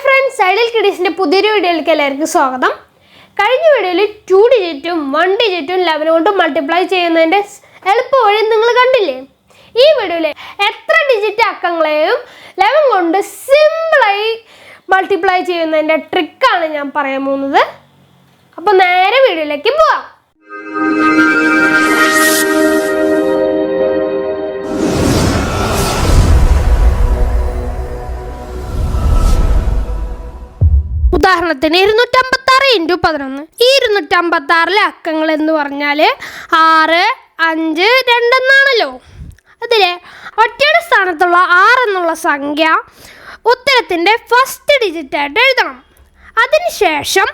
friends, idealkiddies പുതിയൊരു വീഡിയോയിലേക്ക് എല്ലാവർക്കും സ്വാഗതം. കഴിഞ്ഞ വീഡിയോയിൽ 2 ഡിജിറ്റും 1 ഡിജിറ്റും 11 കൊണ്ട് മൾട്ടിപ്ലൈ ചെയ്യുന്നതിന്റെ എളുപ്പ വഴി നിങ്ങൾ കണ്ടില്ലേ? ഈ വീഡിയോയിൽ എത്ര ഡിജിറ്റ് അക്കങ്ങളെയും 11 കൊണ്ട് സിമ്പിളായി മൾട്ടിപ്ലൈ ചെയ്യുന്നതിന്റെ ട്രിക്കാണ് ഞാൻ പറയാൻ പോകുന്നത്. അപ്പോൾ നേരെ വീഡിയോയിലേക്ക് പോവാം. ഉദാഹരണത്തിന് 256 × 11. ഈ 256 അക്കങ്ങൾ എന്ന് പറഞ്ഞാൽ 6, 5, 2 എന്നാണല്ലോ. അതിലെ ഒറ്റയുടെ സ്ഥാനത്തുള്ള 6 എന്നുള്ള സംഖ്യ ഉത്തരത്തിൻ്റെ ഫസ്റ്റ് ഡിജിറ്റായിട്ട് എഴുതണം. അതിനുശേഷം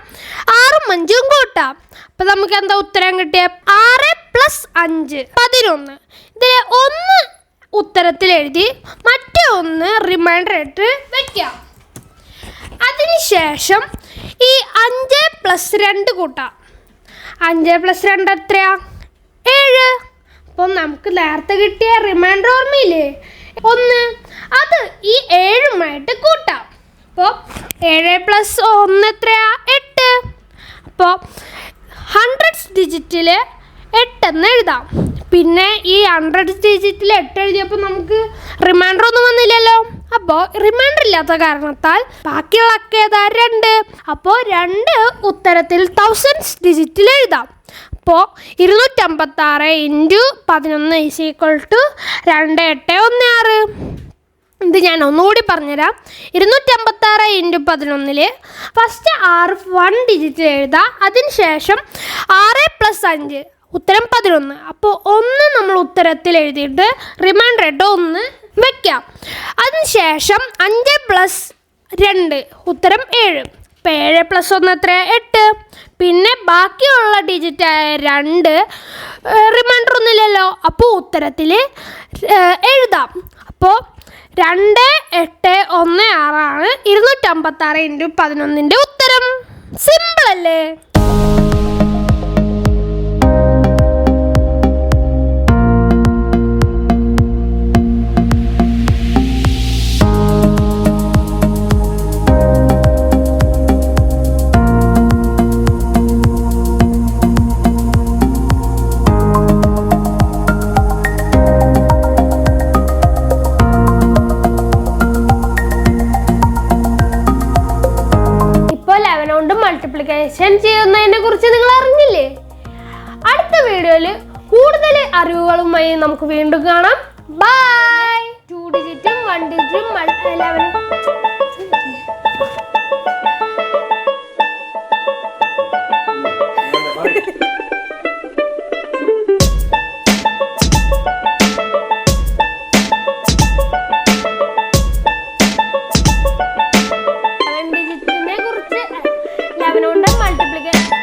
6ഉം 5ഉം കൂട്ടാം. അപ്പം നമുക്ക് എന്താ ഉത്തരം കിട്ടിയ 6 + 5 11. ഇതിലെ 1 ഉത്തരത്തിൽ എഴുതി മറ്റേ 1 റിമൈൻഡർ ആയിട്ട് വയ്ക്കാം. അതിനുശേഷം ഈ 5 + 2 കൂട്ടാം. 5 + 2 എത്രയാ? 7. അപ്പോൾ നമുക്ക് നേരത്തെ കിട്ടിയ റിമൈൻഡർ ഓർമ്മയില്ലേ? 1. അത് ഈ 7ഉമായിട്ട് കൂട്ടാം. അപ്പോൾ 7 + 1 എത്രയാ? 8. അപ്പോൾ 100 ഡിജിറ്റിൽ 8 എന്ന് എഴുതാം. പിന്നെ ഈ 100 ഡിജിറ്റിൽ 8 എഴുതിയപ്പോൾ നമുക്ക് റിമൈൻഡർ ഒന്നും വന്നില്ലല്ലോ. അപ്പോൾ റിമൈൻഡർ ഇല്ലാത്ത കാരണത്താൽ ബാക്കിയുള്ള അക്ക ഏതാ? 2. അപ്പോൾ 2 ഉത്തരത്തിൽ 1000 ഡിജിറ്റിൽ എഴുതാം. അപ്പോൾ 256 × 11 = 2816. ഇത് ഞാൻ ഒന്നുകൂടി പറഞ്ഞുതരാം. 256 × 11 ഫസ്റ്റ് 1 ഡിജിറ്റിൽ എഴുതാം. അതിനുശേഷം 6 + 5 ഉത്തരം 11. അപ്പോൾ 1 നമ്മൾ ഉത്തരത്തിൽ എഴുതിയിട്ട് റിമൈൻഡർ ആയിട്ട് 1 വയ്ക്കാം. അതിനുശേഷം 5 + 2 ഉത്തരം 7. അപ്പോൾ 7 + 1 എത്ര? 8. പിന്നെ ബാക്കിയുള്ള ഡിജിറ്റായ 2 റിമൈൻഡർ ഒന്നുമില്ലല്ലോ. അപ്പോൾ ഉത്തരത്തിൽ എഴുതാം. അപ്പോൾ 2, 8, 1, 6 ആണ് 256 × 11 ഉത്തരം. സിമ്പിൾ അല്ലേ? മൾട്ടിപ്ലിക്കേഷൻ ചെയ്യുന്നതിനെ കുറിച്ച് നിങ്ങൾ അറിഞ്ഞില്ലേ? അടുത്ത വീഡിയോയിൽ കൂടുതൽ അറിവുകളുമായി നമുക്ക് വീണ്ടും കാണാം. ബൈ. 2 ഡിജിറ്റും 1 ഡിജിറ്റും 11 ഡിജിറ്റിനെ കുറിച്ച് 11 കൊണ്ട് മൾട്ടിപ്ലിക്കേഷൻ